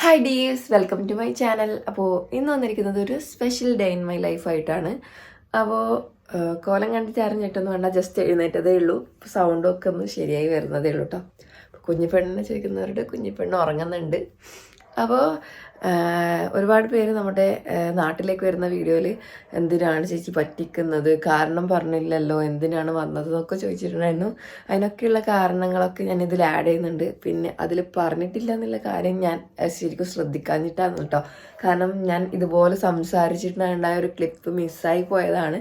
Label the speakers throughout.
Speaker 1: Hi dears, welcome to my channel. അപ്പോൾ ഇന്ന് വന്നിരിക്കുന്നത് ഒരു സ്പെഷ്യൽ ഡേ ഇൻ മൈ ലൈഫായിട്ടാണ്. അപ്പോൾ കോലം കണ്ടിട്ട് അറിഞ്ഞിട്ടൊന്നും വേണ്ട, ജസ്റ്റ് എഴുന്നേറ്റതേ ഉള്ളൂ. സൗണ്ടൊക്കെ ഒന്ന് ശരിയായി വരുന്നതേ ഉള്ളൂ കേട്ടോ. അപ്പോൾ കുഞ്ഞിപ്പെണ്ണിനെ ചോദിക്കുന്നവരുടെ കുഞ്ഞിപ്പെണ്ണ് ഉറങ്ങുന്നുണ്ട്. അപ്പോൾ ഒരുപാട് പേര് നമ്മുടെ നാട്ടിലേക്ക് വരുന്ന വീഡിയോയിൽ എന്തിനാണ് ചേച്ചി പറ്റിക്കുന്നത്, കാരണം പറഞ്ഞില്ലല്ലോ, എന്തിനാണ് വന്നത് എന്നൊക്കെ ചോദിച്ചിട്ടുണ്ടായിരുന്നു. അതിനൊക്കെയുള്ള കാരണങ്ങളൊക്കെ ഞാൻ ഇതിൽ ആഡ് ചെയ്യുന്നുണ്ട്. പിന്നെ അതിൽ പറഞ്ഞിട്ടില്ല എന്നുള്ള കാര്യം ഞാൻ ശരിക്കും ശ്രദ്ധിക്കാഞ്ഞിട്ടാണ് കേട്ടോ. കാരണം ഞാൻ ഇതുപോലെ സംസാരിച്ചിട്ടുണ്ടായ ഒരു ക്ലിപ്പ് മിസ്സായി പോയതാണ്.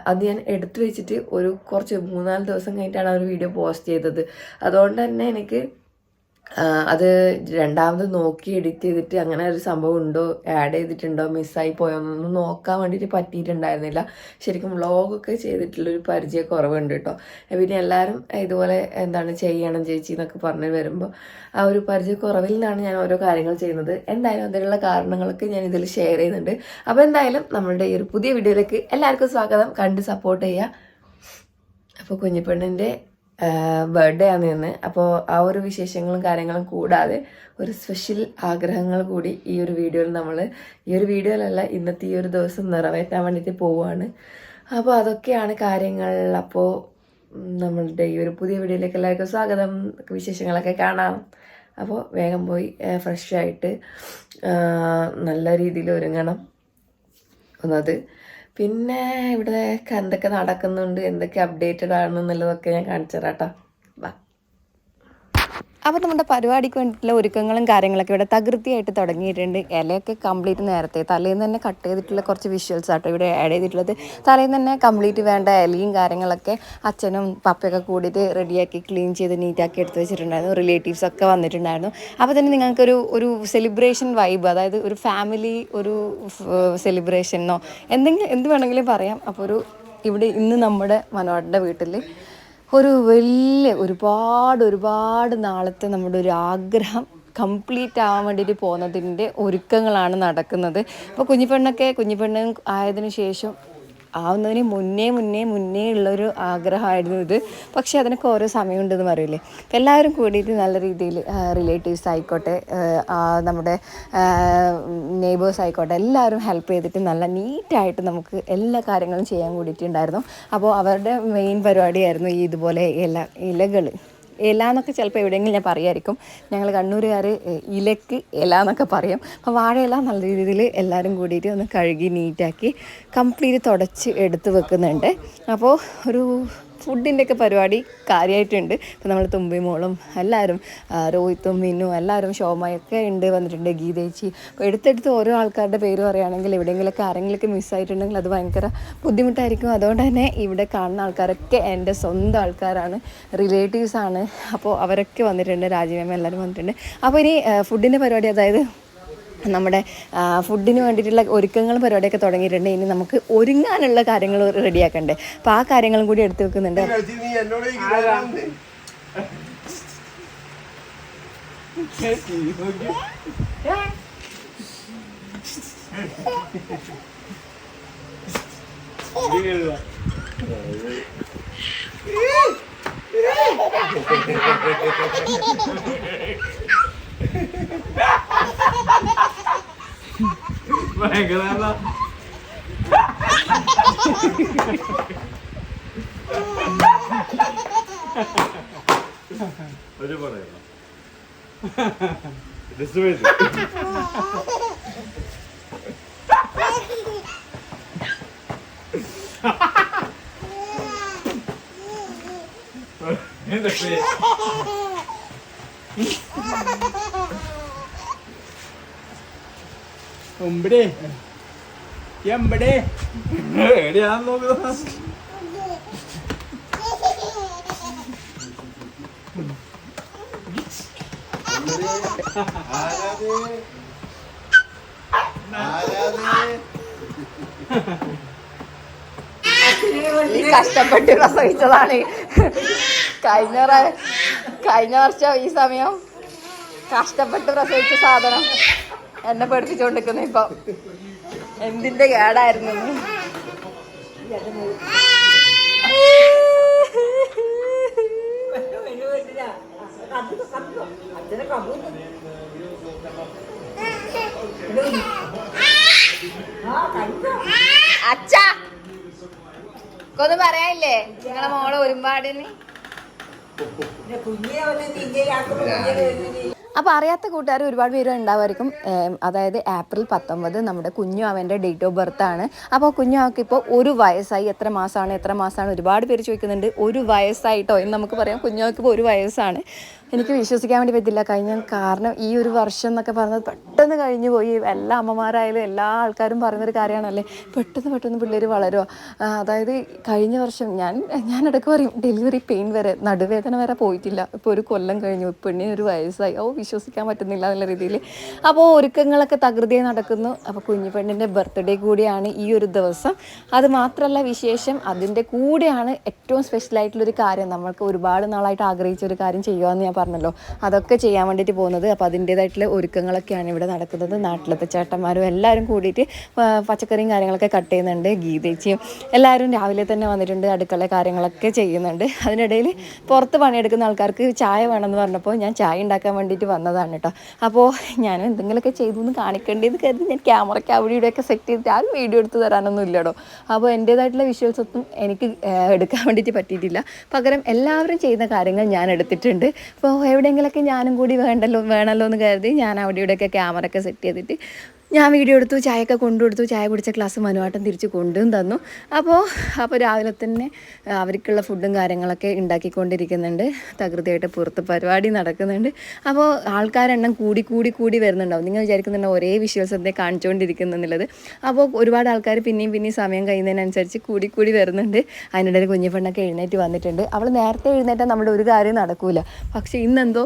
Speaker 1: അത് ഞാൻ എടുത്തു വെച്ചിട്ട് കുറച്ച് 3-4 ദിവസം കഴിഞ്ഞിട്ടാണ് ആ ഒരു വീഡിയോ പോസ്റ്റ് ചെയ്തത്. അതുകൊണ്ട് തന്നെ എനിക്ക് അത് രണ്ടാമത് നോക്കി എഡിറ്റ് ചെയ്തിട്ട് അങ്ങനെ ഒരു സംഭവം ഉണ്ടോ, ആഡ് ചെയ്തിട്ടുണ്ടോ, മിസ്സായി പോയോന്നൊന്നും നോക്കാൻ വേണ്ടിയിട്ട് പറ്റിയിട്ടുണ്ടായിരുന്നില്ല. ശരിക്കും വ്ളോഗൊക്കെ ചെയ്തിട്ടുള്ളൊരു പരിചയക്കുറവുണ്ട് കേട്ടോ. പിന്നെ എല്ലാവരും ഇതുപോലെ ചെയ്യണം ചേച്ചി എന്നൊക്കെ പറഞ്ഞ് വരുമ്പോൾ ആ ഒരു പരിചയക്കുറവിൽ നിന്നാണ് ഞാൻ ഓരോ കാര്യങ്ങൾ ചെയ്യുന്നത്. എന്തായാലും അതിനുള്ള കാരണങ്ങളൊക്കെ ഞാൻ ഇതിൽ ഷെയർ ചെയ്യുന്നുണ്ട്. അപ്പോൾ എന്തായാലും നമ്മളുടെ ഈ ഒരു പുതിയ വീഡിയോയിലേക്ക് എല്ലാവർക്കും സ്വാഗതം. കണ്ട് സപ്പോർട്ട് ചെയ്യുക. അപ്പോൾ കുഞ്ഞിപ്പെണ്ണിൻ്റെ ബർത്ത്ഡേ ആണ് ഇന്ന്. അപ്പോൾ ആ ഒരു വിശേഷങ്ങളും കാര്യങ്ങളും കൂടാതെ ഒരു സ്പെഷ്യൽ ആഗ്രഹങ്ങൾ കൂടി ഈ ഒരു വീഡിയോയിലല്ല, ഇന്നത്തെ ഈ ഒരു ദിവസം നിറവേറ്റാൻ വേണ്ടിയിട്ട് പോവുകയാണ്. അപ്പോൾ അതൊക്കെയാണ് കാര്യങ്ങൾ. അപ്പോൾ നമ്മളുടെ ഈ ഒരു പുതിയ വീഡിയോയിലേക്ക് എല്ലാവർക്കും സ്വാഗതം. വിശേഷങ്ങളൊക്കെ കാണാം. അപ്പോൾ വേഗം പോയി ഫ്രഷായിട്ട് നല്ല രീതിയിൽ ഒരുങ്ങണം എന്നത്. പിന്നെ ഇവിടെ എന്തൊക്കെ നടക്കുന്നുണ്ട്, എന്തൊക്കെ അപ്ഡേറ്റഡ് ആണെന്നുള്ളതൊക്കെ ഞാൻ കാണിച്ചു തരാം കേട്ടോ.
Speaker 2: അപ്പോൾ നമ്മുടെ പരിപാടിക്ക് വേണ്ടിയിട്ടുള്ള ഒരുക്കങ്ങളും കാര്യങ്ങളൊക്കെ ഇവിടെ തകൃതിയായിട്ട് തുടങ്ങിയിട്ടുണ്ട്. ഇലയൊക്കെ കംപ്ലീറ്റ് നേരത്തെ തലേന്ന് തന്നെ കട്ട് ചെയ്തിട്ടുള്ള കുറച്ച് വിഷ്വൽസ് ആട്ടോ ഇവിടെ ആഡ് ചെയ്തിട്ടുള്ളത്. തലേന്ന് തന്നെ കംപ്ലീറ്റ് വേണ്ട ഇലയും കാര്യങ്ങളൊക്കെ അച്ഛനും പപ്പയൊക്കെ കൂടിയിട്ട് റെഡിയാക്കി ക്ലീൻ ചെയ്ത് നീറ്റാക്കി എടുത്ത് വെച്ചിട്ടുണ്ടായിരുന്നു. റിലേറ്റീവ്സൊക്കെ വന്നിട്ടുണ്ടായിരുന്നു. അപ്പോൾ തന്നെ നിങ്ങൾക്കൊരു സെലിബ്രേഷൻ വൈബ്, അതായത് ഒരു ഫാമിലി ഒരു സെലിബ്രേഷനോ എന്ത് വേണമെങ്കിലും പറയാം. അപ്പോൾ ഇവിടെ ഇന്ന് നമ്മുടെ മനോഹരൻ്റെ വീട്ടിൽ ഒരു വലിയ ഒരുപാട് നാളത്തെ നമ്മുടെ ഒരു ആഗ്രഹം കംപ്ലീറ്റ് ആവാൻ വേണ്ടിയിട്ട് പോകുന്നതിൻ്റെ ഒരുക്കങ്ങളാണ് നടക്കുന്നത്. അപ്പോൾ കുഞ്ഞിപ്പെണ്ണ് ആയതിനു ശേഷം ആവുന്നതിന് മുന്നേ ഉള്ളൊരു ആഗ്രഹമായിരുന്നു ഇത്. പക്ഷേ അതിനൊക്കെ ഓരോ സമയമുണ്ടെന്ന് പറയില്ലേ. അപ്പോൾ എല്ലാവരും കൂടിയിട്ട് നല്ല രീതിയിൽ റിലേറ്റീവ്സ് ആയിക്കോട്ടെ, നമ്മുടെ നെയ്ബേഴ്സ് ആയിക്കോട്ടെ, എല്ലാവരും ഹെൽപ്പ് ചെയ്തിട്ട് നല്ല നീറ്റായിട്ട് നമുക്ക് എല്ലാ കാര്യങ്ങളും ചെയ്യാൻ കൂടിയിട്ടുണ്ടായിരുന്നു. അപ്പോൾ അവരുടെ മെയിൻ പരിപാടിയായിരുന്നു ഈ ഇതുപോലെ ഇലകൾ എന്നൊക്കെ ചിലപ്പോൾ എവിടെയെങ്കിലും ഞാൻ പറയുമായിരിക്കും. ഞങ്ങൾ കണ്ണൂരുകാർ ഇലക്ക് ഇല എന്നൊക്കെ പറയും. അപ്പോൾ വാഴയില നല്ല രീതിയിൽ എല്ലാവരും കൂടിയിട്ട് ഒന്ന് കഴുകി നീറ്റാക്കി കംപ്ലീറ്റ് തുടച്ച് എടുത്ത് വെക്കുന്നുണ്ട്. അപ്പോൾ ഫുഡിൻ്റെയൊക്കെ പരിപാടി കാര്യമായിട്ടുണ്ട്. ഇപ്പോൾ നമ്മൾ തുമ്പിമോളും എല്ലാവരും, രോഹിത്തും മിന്നും എല്ലാവരും, ഷോമയൊക്കെ വന്നിട്ടുണ്ട്, ഗീതേച്ചി. അപ്പോൾ എടുത്തെടുത്ത് ഓരോ ആൾക്കാരുടെ പേര് പറയുകയാണെങ്കിൽ എവിടെയെങ്കിലുമൊക്കെ ആരെങ്കിലുമൊക്കെ മിസ്സായിട്ടുണ്ടെങ്കിൽ അത് ഭയങ്കര ബുദ്ധിമുട്ടായിരിക്കും. അതുകൊണ്ട് തന്നെ ഇവിടെ കാണുന്ന ആൾക്കാരൊക്കെ എൻ്റെ സ്വന്തം ആൾക്കാരാണ്, റിലേറ്റീവ്സാണ്. അപ്പോൾ അവരൊക്കെ വന്നിട്ടുണ്ട്, രാജീവമ്മ എല്ലാവരും വന്നിട്ടുണ്ട്. അപ്പോൾ ഇനി ഫുഡിൻ്റെ പരിപാടി, അതായത് നമ്മുടെ ഫുഡിന് വേണ്ടിയിട്ടുള്ള ഒരുക്കങ്ങളും പരിപാടിയൊക്കെ തുടങ്ങിയിട്ടുണ്ട്. ഇനി നമുക്ക് ഒരുങ്ങാനുള്ള കാര്യങ്ങൾ റെഡിയാക്കണ്ടേ. അപ്പോൾ ആ കാര്യങ്ങളും കൂടി എടുത്തു വെക്കുന്നുണ്ട്.
Speaker 3: എവിടെയാന്ന് നോക്കുന്നത്.
Speaker 2: കഷ്ടപ്പെട്ട് പ്രസവിച്ചതാണ്. കഴിഞ്ഞ വർഷം ഈ സമയം കഷ്ടപ്പെട്ട് പ്രസവിച്ച സാധനം എന്നെ പഠിപ്പിച്ചുകൊണ്ടിരിക്കുന്നു. ഇപ്പം എന്തിന്റെ കേടായിരുന്നു. അച്ഛാ ഒന്നും പറയാനില്ലേ നിങ്ങളെ മോളെ ഒരുപാടിന്. അപ്പോൾ അറിയാത്ത കൂട്ടുകാർ ഒരുപാട് പേര് ഉണ്ടാവുമായിരിക്കും. അതായത് ഏപ്രിൽ 19 നമ്മുടെ കുഞ്ഞു അവൻ്റെ ഡേറ്റ് ഓഫ് ബർത്ത് ആണ്. അപ്പോൾ കുഞ്ഞു അവൾക്ക് ഇപ്പോൾ 1 വയസ്സായി. എത്ര മാസമാണ് ഒരുപാട് പേര് ചോദിക്കുന്നുണ്ട്. 1 വയസ്സായിട്ടോ എന്ന് നമുക്ക് പറയാം. കുഞ്ഞു അവൾക്ക് ഇപ്പോൾ 1 വയസ്സാണ്. എനിക്ക് വിശ്വസിക്കാൻ വേണ്ടി പറ്റില്ല. കാരണം ഈ ഒരു വർഷം എന്നൊക്കെ പറഞ്ഞത് പെട്ടെന്ന് കഴിഞ്ഞു പോയി. എല്ലാ അമ്മമാരായാലും എല്ലാ ആൾക്കാരും പറയുന്നൊരു കാര്യമാണല്ലേ, പെട്ടെന്ന് പിള്ളേർ വളരുക. അതായത് കഴിഞ്ഞ വർഷം ഞാൻ ഇടയ്ക്ക് പറയും ഡെലിവറി പെയിൻ വരെ, നടുവേദന വരെ പോയിട്ടില്ല. ഇപ്പോൾ 1 കൊല്ലം കഴിഞ്ഞു, പെണ്ണിന് 1 വയസ്സായി. വിശ്വസിക്കാൻ പറ്റുന്നില്ല എന്നുള്ള രീതിയിൽ. അപ്പോൾ ഒരുക്കങ്ങളൊക്കെ തകൃതിയായി നടക്കുന്നു. അപ്പോൾ കുഞ്ഞു പെണ്ണിൻ്റെ ബർത്ത്ഡേ കൂടിയാണ് ഈ ഒരു ദിവസം. അത് മാത്രമല്ല വിശേഷം, അതിൻ്റെ കൂടെയാണ് ഏറ്റവും സ്പെഷ്യലായിട്ടുള്ളൊരു കാര്യം. നമ്മൾക്ക് ഒരുപാട് നാളായിട്ട് ആഗ്രഹിച്ചൊരു കാര്യം ചെയ്യുകയെന്ന് ഞാൻ പറഞ്ഞല്ലോ, അതൊക്കെ ചെയ്യാൻ വേണ്ടിയിട്ട് പോകുന്നത്. അപ്പോൾ അതിൻ്റേതായിട്ടുള്ള ഒരുക്കങ്ങളൊക്കെയാണ് ഇവിടെ നടക്കുന്നത്. നാട്ടിലത്തെ ചേട്ടന്മാരും എല്ലാവരും കൂടിയിട്ട് പച്ചക്കറിയും കാര്യങ്ങളൊക്കെ കട്ട് ചെയ്യുന്നുണ്ട്. ഗീതേച്ചിയും എല്ലാവരും രാവിലെ തന്നെ വന്നിട്ടുണ്ട്, അടുക്കള കാര്യങ്ങളൊക്കെ ചെയ്യുന്നുണ്ട്. അതിനിടയിൽ പുറത്ത് പണിയെടുക്കുന്ന ആൾക്കാർക്ക് ചായ വേണമെന്ന് പറഞ്ഞപ്പോൾ ഞാൻ ചായ ഉണ്ടാക്കാൻ വേണ്ടിയിട്ട് വന്നതാണ് കേട്ടോ. അപ്പോൾ ഞാൻ എന്തെങ്കിലുമൊക്കെ ചെയ്തു എന്ന് കാണിക്കേണ്ടത് കരുതി ഞാൻ ക്യാമറയ്ക്ക് അവിടെ ഇവിടെയൊക്കെ സെറ്റ് ചെയ്തിട്ട് ആരും വീഡിയോ എടുത്ത് തരാനൊന്നും ഇല്ലടോ. അപ്പോൾ എൻ്റേതായിട്ടുള്ള വിഷ്വൽസ് ഒന്നും എനിക്ക് എടുക്കാൻ വേണ്ടിയിട്ട് പറ്റിയിട്ടില്ല. പകരം എല്ലാവരും ചെയ്യുന്ന കാര്യങ്ങൾ ഞാൻ എടുത്തിട്ടുണ്ട്. അപ്പോൾ എവിടെയെങ്കിലുമൊക്കെ ഞാനും കൂടി വേണമല്ലോ എന്ന് കരുതി ഞാൻ അവിടെ ഇവിടെയൊക്കെ ക്യാമറ ഒക്കെ സെറ്റ് ചെയ്തിട്ട് ഞാൻ വീഡിയോ എടുത്തു, ചായയൊക്കെ കൊണ്ടുകൊടുത്തു. ചായ കുടിച്ച ഗ്ലാസ് മനുവാട്ടം തിരിച്ച് കൊണ്ടും തന്നു. അപ്പോൾ രാവിലെ തന്നെ അവർക്കുള്ള ഫുഡും കാര്യങ്ങളൊക്കെ ഉണ്ടാക്കിക്കൊണ്ടിരിക്കുന്നുണ്ട്. തകൃതിയായിട്ട് പുറത്ത് പരിപാടി നടക്കുന്നുണ്ട്. അപ്പോൾ ആൾക്കാരെണ്ണം കൂടി വരുന്നുണ്ടാവും. നിങ്ങൾ വിചാരിക്കുന്നുണ്ടോ ഒരേ വിഷ്വൽസ് എന്തേ കാണിച്ചുകൊണ്ടിരിക്കുന്നുള്ളത്. അപ്പോൾ ഒരുപാട് ആൾക്കാർ പിന്നെയും സമയം കഴിയുന്നതിനനുസരിച്ച് കൂടി വരുന്നുണ്ട്. അതിനിടയിൽ കുഞ്ഞിപ്പെണ്ണൊക്കെ എഴുന്നേറ്റ് വന്നിട്ടുണ്ട്. അവൾ നേരത്തെ എഴുന്നേറ്റാൽ നമ്മുടെ ഒരു കാര്യം നടക്കൂല. പക്ഷേ ഇന്നെന്തോ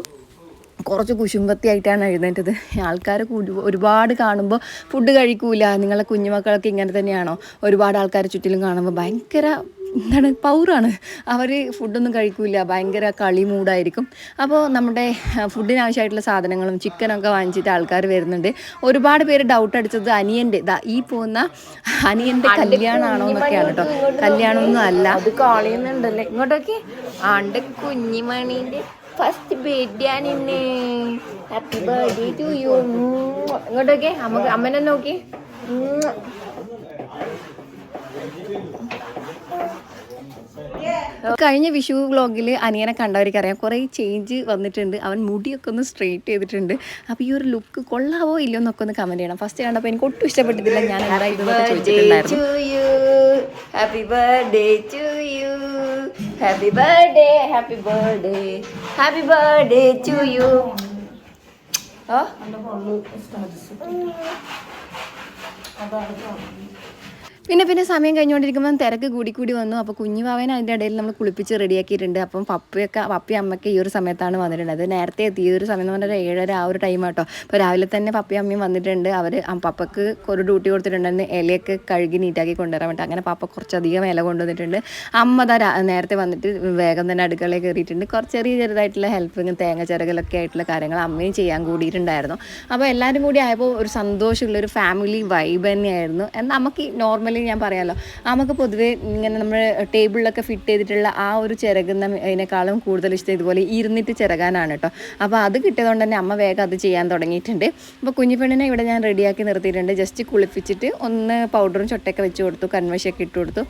Speaker 2: കുറച്ച് കുശുമ്പത്തിയായിട്ടാണ് എഴുന്നേറ്റത്. ആൾക്കാർ ഒരുപാട് കാണുമ്പോൾ ഫുഡ് കഴിക്കൂല. നിങ്ങളെ കുഞ്ഞുമക്കളൊക്കെ ഇങ്ങനെ തന്നെയാണോ? ഒരുപാട് ആൾക്കാർ ചുറ്റിലും കാണുമ്പോൾ ഭയങ്കര പൗറാണ്. അവർ ഫുഡൊന്നും കഴിക്കൂല, ഭയങ്കര കളി മൂടായിരിക്കും. അപ്പോൾ നമ്മുടെ ഫുഡിന് ആവശ്യമായിട്ടുള്ള സാധനങ്ങളും ചിക്കനൊക്കെ വാങ്ങിച്ചിട്ട് ആൾക്കാർ വരുന്നുണ്ട്. ഒരുപാട് പേര് ഡൗട്ട് അടിച്ചത് ഈ പോകുന്ന അനിയൻ്റെ കല്യാണമാണോ എന്നൊക്കെയാണ് കേട്ടോ. കല്യാണമൊന്നും അല്ല, അത് കളിയുന്നുണ്ടല്ലേ. ഇങ്ങോട്ടൊക്കെ ആണ്ട് കുഞ്ഞിമണീൻ്റെ ഫസ്റ്റ് ബർത്ത്ഡേ ആണ് ഇന്ന്. Happy birthday to you. ഇങ്ങോട്ടൊക്കെ അമ്മനെ നോക്കി. കഴിഞ്ഞ വിഷു വ്ളോഗിൽ അനിയനെ കണ്ടവർക്കറിയാം കുറേ ചേഞ്ച് വന്നിട്ടുണ്ട്. അവൻ മുടിയൊക്കെ ഒന്ന് സ്ട്രെയിറ്റ് ചെയ്തിട്ടുണ്ട്. അപ്പോൾ ഈ ഒരു ലുക്ക് കൊള്ളാവോ ഇല്ലയോ എന്നൊക്കെ ഒന്ന് കമൻറ്റ് ചെയ്യണം. ഫസ്റ്റ് കണ്ടപ്പോൾ എനിക്ക് ഒട്ടും ഇഷ്ടപ്പെട്ടിട്ടില്ല. ഞാൻ എന്തായിരുന്നു ചോദിച്ചിട്ടുണ്ടായിരുന്നു. Happy birthday to you, happy birthday, happy birthday, happy birthday to you. പിന്നെ സമയം കഴിഞ്ഞുകൊണ്ടിരിക്കുമ്പോൾ തിരക്ക് കൂടി വന്നു. അപ്പോൾ കുഞ്ഞുവാവേനെ അതിൻ്റെ ഇടയിൽ നമ്മൾ കുളിപ്പിച്ച് റെഡിയാക്കിയിട്ടുണ്ട്. അപ്പം പപ്പയും അമ്മയ്ക്ക് ഈ ഒരു സമയത്താണ് വന്നിട്ടുണ്ട്. അത് നേരത്തെ എത്തി. ഈ ഒരു സമയം എന്ന് പറഞ്ഞാൽ 7:30 ആ ഒരു ടൈം ആട്ടോ. അപ്പോൾ രാവിലെ തന്നെ പപ്പയും അമ്മയും വന്നിട്ടുണ്ട്. അവർ പപ്പക്ക് ഒരു ഡ്യൂട്ടി കൊടുത്തിട്ടുണ്ടെന്ന് ഇലയൊക്കെ കഴുകി നീറ്റാക്കി കൊണ്ടുവരാൻ വേണ്ടി. അങ്ങനെ പപ്പ കുറച്ചധികം ഇല കൊണ്ടുവന്നിട്ടുണ്ട്. അമ്മ നേരത്തെ വന്നിട്ട് വേഗം തന്നെ അടുക്കളയിൽ കയറിയിട്ടുണ്ട്. ചെറുതായിട്ടുള്ള ഹെൽപ്പിങ്, തേങ്ങ ചിരകലൊക്കെ ആയിട്ടുള്ള കാര്യങ്ങൾ അമ്മയും ചെയ്യാൻ കൂടിയിട്ടുണ്ടായിരുന്നു. അപ്പോൾ എല്ലാവരും കൂടി ആയപ്പോൾ ഒരു സന്തോഷമുള്ളൊരു ഫാമിലി വൈബ് തന്നെയായിരുന്നു. എന്നാൽ നമുക്ക് നോർമലി ഞാൻ പറയാമല്ലോ, നമുക്ക് പൊതുവേ ഇങ്ങനെ നമ്മൾ ടേബിളിലൊക്കെ ഫിറ്റ് ചെയ്തിട്ടുള്ള ആ ഒരു ചിരകുന്നതിനേക്കാളും കൂടുതൽ ഇഷ്ടം ഇതുപോലെ ഇരുന്നിട്ട് ചിരകാനാണ് കേട്ടോ. അപ്പോൾ അത് കിട്ടിയതുകൊണ്ട് തന്നെ അമ്മ വേഗം അത് ചെയ്യാൻ തുടങ്ങിയിട്ടുണ്ട്. അപ്പോൾ കുഞ്ഞിപ്പെണ്ണിനെ ഇവിടെ ഞാൻ റെഡിയാക്കി നിർത്തിയിട്ടുണ്ട്. ജസ്റ്റ് കുളിപ്പിച്ചിട്ട് ഒന്ന് പൗഡറും ചൊട്ടയൊക്കെ വെച്ച് കൊടുത്തു, കൺവശയൊക്കെ ഇട്ട് കൊടുത്തു.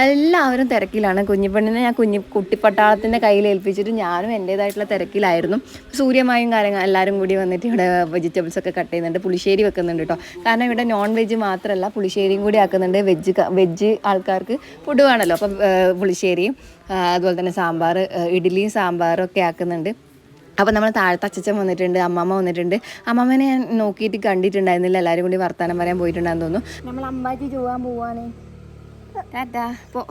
Speaker 2: എല്ലാവരും തിരക്കിലാണ്. കുഞ്ഞിപ്പെണ്ണിനെ ഞാൻ കുട്ടിപ്പട്ടാളത്തിൻ്റെ കയ്യിൽ ഏൽപ്പിച്ചിട്ട് ഞാനും എൻ്റേതായിട്ടുള്ള തിരക്കിലായിരുന്നു. സൂര്യമായും കാര്യങ്ങൾ എല്ലാവരും കൂടി വന്നിട്ട് ഇവിടെ വെജിറ്റബിൾസൊക്കെ കട്ട് ചെയ്യുന്നുണ്ട്. പുളിശ്ശേരി വെക്കുന്നുണ്ട് കേട്ടോ. കാരണം ഇവിടെ നോൺ വെജ് മാത്രമല്ല പുളിശ്ശേരിയും കൂടി ആക്കുന്നുണ്ട്. വെജ് ആൾക്കാർക്ക് ഫുഡ് വേണമല്ലോ. അപ്പം പുളിശ്ശേരിയും അതുപോലെ തന്നെ സാമ്പാർ, ഇഡ്ഡലിയും സാമ്പാറും ഒക്കെ ആക്കുന്നുണ്ട്. അപ്പോൾ നമ്മൾ താഴത്തെ അച്ചച്ചൻ വന്നിട്ടുണ്ട്, അമ്മമ്മ വന്നിട്ടുണ്ട്. അമ്മമ്മനെ ഞാൻ നോക്കിയിട്ട് കണ്ടിട്ടുണ്ടായിരുന്നില്ല. എല്ലാവരും കൂടി വർത്താനം പറയാൻ പോയിട്ടുണ്ടാകുന്നു തോന്നുന്നു. നമ്മൾ അമ്മാച്ചി പോകാൻ പോവാണ്. ടാറ്റാ പോ.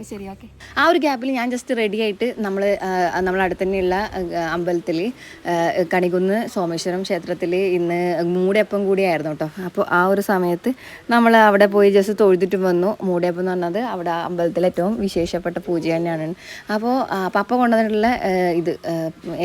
Speaker 2: ശരി, ഓക്കെ. ആ ഒരു ഗ്യാപ്പിൽ ഞാൻ ജസ്റ്റ് റെഡി ആയിട്ട് നമ്മളടുത്ത് തന്നെയുള്ള അമ്പലത്തിൽ കണികുന്ന് സോമേശ്വരം ക്ഷേത്രത്തിൽ ഇന്ന് മൂടയപ്പം കൂടിയായിരുന്നു കേട്ടോ. അപ്പോൾ ആ ഒരു സമയത്ത് നമ്മൾ അവിടെ പോയി ജസ്റ്റ് തൊഴുതിട്ട് വന്നു. മൂടയപ്പം എന്ന് പറഞ്ഞത് അവിടെ അമ്പലത്തിലെ ഏറ്റവും വിശേഷപ്പെട്ട പൂജ തന്നെയാണ്. അപ്പോൾ പപ്പ കൊണ്ടുവന്നിട്ടുള്ള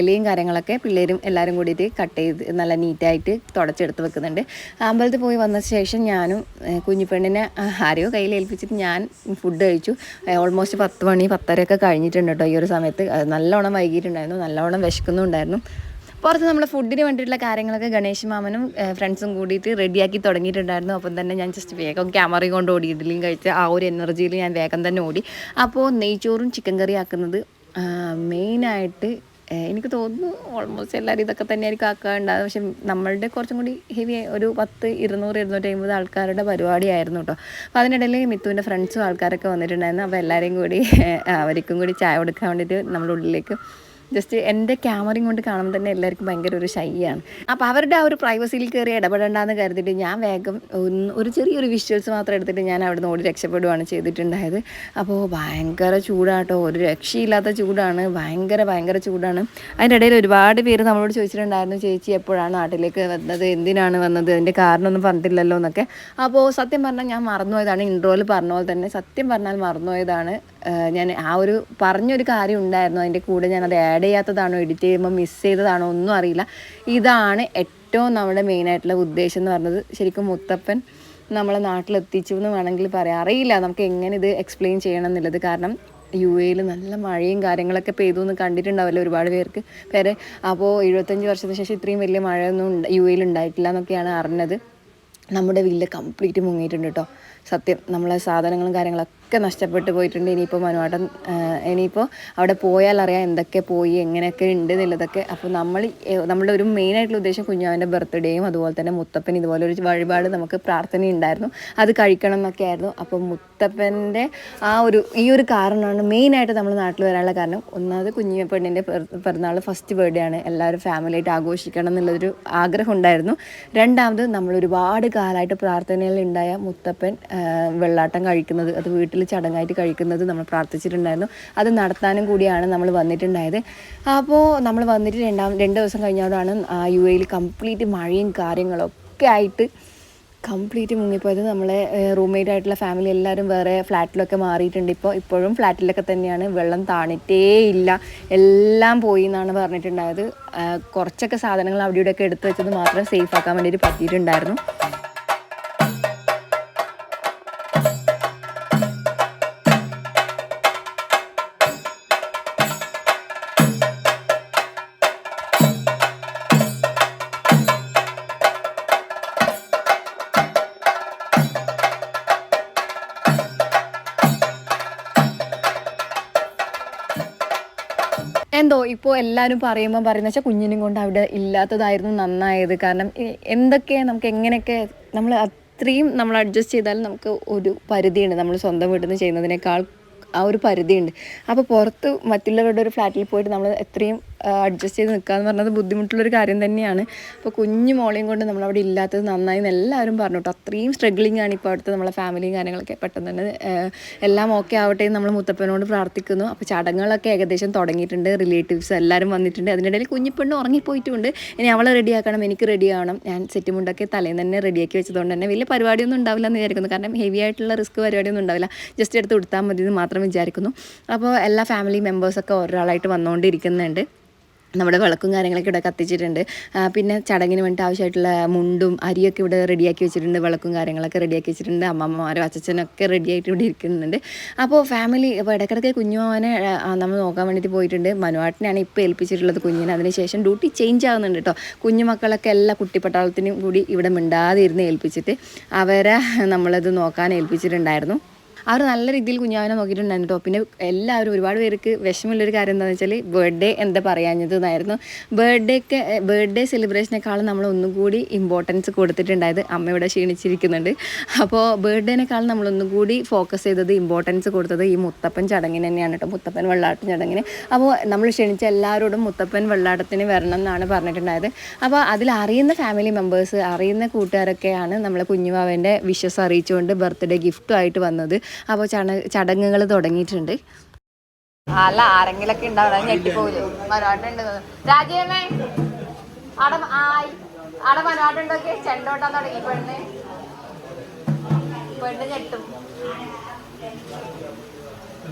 Speaker 2: ഇലയും കാര്യങ്ങളൊക്കെ പിള്ളേരും എല്ലാവരും കൂടിയിട്ട് കട്ട് ചെയ്ത് നല്ല നീറ്റായിട്ട് തുടച്ചെടുത്ത് വെക്കുന്നുണ്ട്. അമ്പലത്തിൽ പോയി വന്ന ശേഷം ഞാനും കുഞ്ഞിപ്പെണ്ണിനെ ആരെയോ കയ്യിൽ ഏൽപ്പിച്ചിട്ട് ഞാൻ ഫുഡ് കഴിച്ചു. ഓൾമോസ്റ്റ് 10 മണി 10:30 കഴിഞ്ഞിട്ടുണ്ട് കേട്ടോ. ഈ ഒരു സമയത്ത് നല്ലോണം വൈകിട്ടുണ്ടായിരുന്നു, നല്ലോണം വിശക്കുന്നുണ്ടായിരുന്നു. പുറത്ത് നമ്മൾ ഫുഡിന് വേണ്ടിയിട്ടുള്ള കാര്യങ്ങളൊക്കെ ഗണേശ് മാമനും ഫ്രണ്ട്സും കൂടിയിട്ട് റെഡിയാക്കി തുടങ്ങിയിട്ടുണ്ടായിരുന്നു. അപ്പം തന്നെ ഞാൻ ജസ്റ്റ് വേഗം ക്യാമറയും കൊണ്ട് ഓടി, ഇഡ്ഡലിയും കഴിച്ച് ആ ഒരു എനർജിയിൽ ഞാൻ വേഗം തന്നെ ഓടി. അപ്പോൾ നെയ്ച്ചോറും ചിക്കൻ കറി ആക്കുന്നത് മെയിനായിട്ട് എനിക്ക് തോന്നുന്നു ഓൾമോസ്റ്റ് എല്ലാവരും ഇതൊക്കെ തന്നെയായിരിക്കും ആക്കാറുണ്ടാകും. പക്ഷെ നമ്മളുടെ കുറച്ചും കൂടി ഹെവി ഒരു 200-250 ആൾക്കാരുടെ പരിപാടിയായിരുന്നു കേട്ടോ. അപ്പോൾ അതിനിടയിൽ മിത്തുവിൻ്റെ ഫ്രണ്ട്സും ആൾക്കാരൊക്കെ വന്നിട്ടുണ്ടായിരുന്നു. അപ്പോൾ എല്ലാവരെയും കൂടി അവർക്കും കൂടി ചായ കൊടുക്കാൻ വേണ്ടിയിട്ട് നമ്മുടെ ഉള്ളിലേക്ക് ജസ്റ്റ് എൻ്റെ ക്യാമറയും കൊണ്ട് കാണുമ്പോൾ തന്നെ എല്ലാവർക്കും ഭയങ്കര ഒരു ഷൈയാണ്. അപ്പോൾ അവരുടെ ആ ഒരു പ്രൈവസിയിൽ കയറി ഇടപെടേണ്ടെന്ന് കരുതിയിട്ട് ഞാൻ വേഗം ഒരു ചെറിയൊരു വിഷ്വൽസ് മാത്രം എടുത്തിട്ട് ഞാൻ അവിടെ നിന്ന് ഓടി രക്ഷപ്പെടുകയാണ് ചെയ്തിട്ടുണ്ടായത്. അപ്പോൾ ഭയങ്കര ചൂടാട്ടോ, ഒരു രക്ഷയില്ലാത്ത ചൂടാണ്, ഭയങ്കര ചൂടാണ്. അതിൻ്റെ ഇടയിൽ ഒരുപാട് പേര് നമ്മളോട് ചോദിച്ചിട്ടുണ്ടായിരുന്നു, ചേച്ചി എപ്പോഴാണ് നാട്ടിലേക്ക് വന്നത്, എന്തിനാണ് വന്നത്, അതിൻ്റെ കാരണമൊന്നും പറഞ്ഞിട്ടില്ലല്ലോ എന്നൊക്കെ. അപ്പോൾ സത്യം പറഞ്ഞാൽ ഞാൻ മറന്നുപോയതാണ്, ഇൻട്രോയിൽ പറഞ്ഞ പോലെ തന്നെ സത്യം പറഞ്ഞാൽ മറന്നുപോയതാണ്. ഞാൻ ആ ഒരു പറഞ്ഞൊരു കാര്യം ഉണ്ടായിരുന്നു, അതിൻ്റെ കൂടെ ഞാനത് ആഡ് ചെയ്യാത്തതാണോ എഡിറ്റ് ചെയ്യുമ്പോൾ മിസ് ചെയ്തതാണോ ഒന്നും അറിയില്ല. ഇതാണ് ഏറ്റവും നമ്മുടെ മെയിനായിട്ടുള്ള ഉദ്ദേശം എന്ന് പറഞ്ഞത്. ശരിക്കും മുത്തപ്പൻ നമ്മളെ നാട്ടിലെത്തിച്ചു എന്ന് വേണമെങ്കിൽ പറയാം. അറിയില്ല നമുക്ക് എങ്ങനെ ഇത് എക്സ്പ്ലെയിൻ ചെയ്യണം എന്നുള്ളത്. കാരണം UAE നല്ല മഴയും കാര്യങ്ങളൊക്കെ പെയ്തു എന്ന് കണ്ടിട്ടുണ്ടാവില്ല ഒരുപാട് പേര്. അപ്പോൾ 75 വർഷത്തിന് ശേഷം ഇത്രയും വലിയ മഴയൊന്നും UAE ഉണ്ടായിട്ടില്ല എന്നൊക്കെയാണ് അറിഞ്ഞത്. നമ്മുടെ വീട്ടിൽ കംപ്ലീറ്റ് മുങ്ങിയിട്ടുണ്ട് കേട്ടോ. സത്യം നമ്മളെ സാധനങ്ങളും കാര്യങ്ങളൊക്കെ നഷ്ടപ്പെട്ടു പോയിട്ടുണ്ട്. ഇനിയിപ്പോൾ അവിടെ പോയാൽ അറിയാം എന്തൊക്കെ പോയി എങ്ങനെയൊക്കെ ഉണ്ട് എന്നുള്ളതൊക്കെ. അപ്പോൾ നമ്മളുടെ ഒരു മെയിനായിട്ടുള്ള ഉദ്ദേശം കുഞ്ഞാവൻ്റെ ബർത്ത്ഡേയും അതുപോലെ തന്നെ മുത്തപ്പൻ ഇതുപോലെ ഒരു വഴിപാട് നമുക്ക് പ്രാർത്ഥനയുണ്ടായിരുന്നു, അത് കഴിക്കണം എന്നൊക്കെ ആയിരുന്നു. അപ്പോൾ മുത്തപ്പൻ്റെ ഈ ഒരു കാരണമാണ് മെയിനായിട്ട് നമ്മൾ നാട്ടിൽ വരാനുള്ള കാരണം. ഒന്നാമത് കുഞ്ഞു പെണ്ണിൻ്റെ പിറന്നാൾ ഫസ്റ്റ് ബർത്ത്ഡേ ആണ്, എല്ലാവരും ഫാമിലിയായിട്ട് ആഘോഷിക്കണം എന്നുള്ളൊരു ആഗ്രഹം ഉണ്ടായിരുന്നു. രണ്ടാമത് നമ്മൾ ഒരുപാട് കാലമായിട്ട് പ്രാർത്ഥനയിലുണ്ടായ മുത്തപ്പൻ വെള്ളാട്ടം കഴിക്കുന്നത്, അത് വീട്ടിൽ ചടങ്ങായിട്ട് കഴിക്കുന്നത് നമ്മൾ പ്രാർത്ഥിച്ചിട്ടുണ്ടായിരുന്നു. അത് നടത്താനും കൂടിയാണ് നമ്മൾ വന്നിട്ടുണ്ടായത്. അപ്പോൾ നമ്മൾ വന്നിട്ട് 2 ദിവസം കഴിഞ്ഞോടാണ് UAE കംപ്ലീറ്റ് മഴയും കാര്യങ്ങളൊക്കെ ആയിട്ട് കംപ്ലീറ്റ് മുങ്ങിപ്പോയത്. നമ്മളെ റൂംമേറ്റ് ആയിട്ടുള്ള ഫാമിലി എല്ലാവരും വേറെ ഫ്ലാറ്റിലൊക്കെ മാറിയിട്ടുണ്ട്. ഇപ്പോഴും ഫ്ലാറ്റിലൊക്കെ തന്നെയാണ്, വെള്ളം താണിട്ടേ ഇല്ല, എല്ലാം പോയി എന്നാണ് പറഞ്ഞിട്ടുണ്ടായത്. കുറച്ചൊക്കെ സാധനങ്ങൾ അവിടെ ഇവിടെയൊക്കെ എടുത്തു വെച്ചത് മാത്രം സേഫ് ആക്കാൻ വേണ്ടിയിട്ട് പറ്റിയിട്ടുണ്ടായിരുന്നു. എന്തോ ഇപ്പോൾ എല്ലാവരും പറയുന്ന വെച്ചാൽ കുഞ്ഞിനും കൊണ്ട് അവിടെ ഇല്ലാത്തതായിരുന്നു നന്നായത്. കാരണം എന്തൊക്കെ നമുക്ക് എങ്ങനെയൊക്കെ നമ്മൾ അത്രയും നമ്മൾ അഡ്ജസ്റ്റ് ചെയ്താലും നമുക്ക് ഒരു പരിധിയുണ്ട്. നമ്മൾ സ്വന്തം വീട്ടിൽ നിന്ന് ചെയ്യുന്നതിനേക്കാൾ ആ ഒരു പരിധിയുണ്ട്. അപ്പോൾ പുറത്ത് മറ്റുള്ളവരുടെ ഒരു ഫ്ലാറ്റിൽ പോയിട്ട് നമ്മൾ എത്രയും അഡ്ജസ്റ്റ് ചെയ്ത് നിൽക്കുക എന്ന് പറഞ്ഞത് ബുദ്ധിമുട്ടുള്ളൊരു കാര്യം തന്നെയാണ്. അപ്പോൾ കുഞ്ഞു മോളെയും കൊണ്ട് നമ്മളവിടെ ഇല്ലാത്തത് നന്നായി എന്ന് എല്ലാവരും പറഞ്ഞു കേട്ടോ. അത്രയും സ്ട്രഗ്ലിംഗ് ആണ് ഇപ്പോൾ അടുത്ത് നമ്മളെ ഫാമിലിയും കാര്യങ്ങളൊക്കെ. പെട്ടെന്ന് തന്നെ എല്ലാം ഓക്കെ ആവട്ടെ എന്ന് നമ്മൾ മുത്തപ്പനോട് പ്രാർത്ഥിക്കുന്നു. അപ്പോൾ ചടങ്ങുകളൊക്കെ ഏകദേശം തുടങ്ങിയിട്ടുണ്ട്, റിലേറ്റീവ്സ് എല്ലാവരും വന്നിട്ടുണ്ട്. അതിനിടയിൽ കുഞ്ഞിപ്പെണ്ണ് ഉറങ്ങിപ്പോയിട്ടുണ്ട്. ഇനി അവളെ റെഡിയാക്കണം, എനിക്ക് റെഡി ആവണം. ഞാൻ സെറ്റ് മുണ്ടൊക്കെ തലേന്ന് തന്നെ റെഡിയാക്കി വെച്ചതുകൊണ്ട് തന്നെ വലിയ പരിപാടിയൊന്നും ഉണ്ടാവില്ല എന്ന് വിചാരിക്കുന്നു. കാരണം ഹെവി ആയിട്ടുള്ള റിസ്ക് പരിപാടിയൊന്നും ഉണ്ടാവില്ല, ജസ്റ്റ് എടുത്ത് കൊടുത്താൽ മതി എന്ന് മാത്രം വിചാരിക്കുന്നു. അപ്പോൾ എല്ലാ ഫാമിലി മെമ്പേഴ്സൊക്കെ ഒരാളായിട്ട് വന്നുകൊണ്ടിരിക്കുന്നുണ്ട്. നമ്മുടെ വിളക്കും കാര്യങ്ങളൊക്കെ ഇവിടെ കത്തിച്ചിട്ടുണ്ട്. പിന്നെ ചടങ്ങിന് വേണ്ടിയിട്ട് ആവശ്യമായിട്ടുള്ള മുണ്ടും അരിയൊക്കെ ഇവിടെ റെഡിയാക്കി വെച്ചിട്ടുണ്ട്, വിളക്കും കാര്യങ്ങളൊക്കെ റെഡിയാക്കി വെച്ചിട്ടുണ്ട്. അമ്മമ്മമാരും അച്ഛനൊക്കെ റെഡിയായിട്ട് ഇവിടെ ഇരിക്കുന്നുണ്ട്. അപ്പോൾ ഫാമിലി ഇപ്പോൾ ഇടയ്ക്കിടയ്ക്ക് കുഞ്ഞുമാവനെ നമ്മൾ നോക്കാൻ വേണ്ടിയിട്ട് പോയിട്ടുണ്ട്. മനുവാട്ടിനെയാണ് ഇപ്പോൾ ഏൽപ്പിച്ചിട്ടുള്ളത് കുഞ്ഞിനെ. അതിനുശേഷം ഡ്യൂട്ടി ചേഞ്ച് ആകുന്നുണ്ട് കേട്ടോ. കുഞ്ഞുമക്കളൊക്കെ എല്ലാ കുട്ടിപ്പട്ടാളത്തിനും കൂടി ഇവിടെ മിണ്ടാതെ ഇരുന്ന് ഏൽപ്പിച്ചിട്ട് അവരെ നമ്മളത് നോക്കാൻ ഏൽപ്പിച്ചിട്ടുണ്ടായിരുന്നു. അവർ നല്ല രീതിയിൽ കുഞ്ഞാവനെ നോക്കിയിട്ടുണ്ടായിരുന്നു കേട്ടോ. പിന്നെ എല്ലാവരും ഒരുപാട് പേർക്ക് വിഷമമുള്ളൊരു കാര്യം എന്താണെന്ന് വെച്ചാൽ ബർത്ത്ഡേ എന്താ പറയാഞ്ഞത് എന്നായിരുന്നു. ബർത്ത്ഡേ സെലിബ്രേഷനേക്കാളും നമ്മൾ ഒന്നും കൂടി ഇമ്പോർട്ടൻസ് കൊടുത്തിട്ടുണ്ടായത്. അമ്മ ഇവിടെ ക്ഷീണിച്ചിരിക്കുന്നുണ്ട്. അപ്പോൾ ബർത്ത്ഡേനേക്കാളും നമ്മളൊന്നും കൂടി ഫോക്കസ് ചെയ്തത്, ഇമ്പോർട്ടൻസ് കൊടുത്തത് ഈ മുത്തപ്പൻ ചടങ്ങിന് തന്നെയാണ് കേട്ടോ, മുത്തപ്പൻ വെള്ളാട്ടം ചടങ്ങിന്. അപ്പോൾ നമ്മൾ ക്ഷണിച്ച എല്ലാവരോടും മുത്തപ്പൻ വെള്ളാട്ടത്തിന് വരണം എന്നാണ് പറഞ്ഞിട്ടുണ്ടായത്. അപ്പോൾ അതിൽ അറിയുന്ന ഫാമിലി മെമ്പേഴ്സ്, അറിയുന്ന കൂട്ടുകാരൊക്കെയാണ് നമ്മളെ കുഞ്ഞുമാവൻ്റെ വിഷസ് അറിയിച്ചുകൊണ്ട് ബർത്ത്ഡേ ഗിഫ്റ്റുമായിട്ട് വന്നത്. അപ്പോൾ ചടങ്ങുകൾ തുടങ്ങിയിട്ടുണ്ട്. അല്ല ആരെങ്കിലൊക്കെ ഉണ്ടാവും, ഞെട്ടിപ്പോവില്ലേ. മനാട്ടുണ്ട് രാജീവമേ, അവിടെ മനാട്ടുണ്ടൊക്കെ ചെണ്ടോട്ടാൻ തുടങ്ങി. പെണ്ണ് ഞെട്ടും.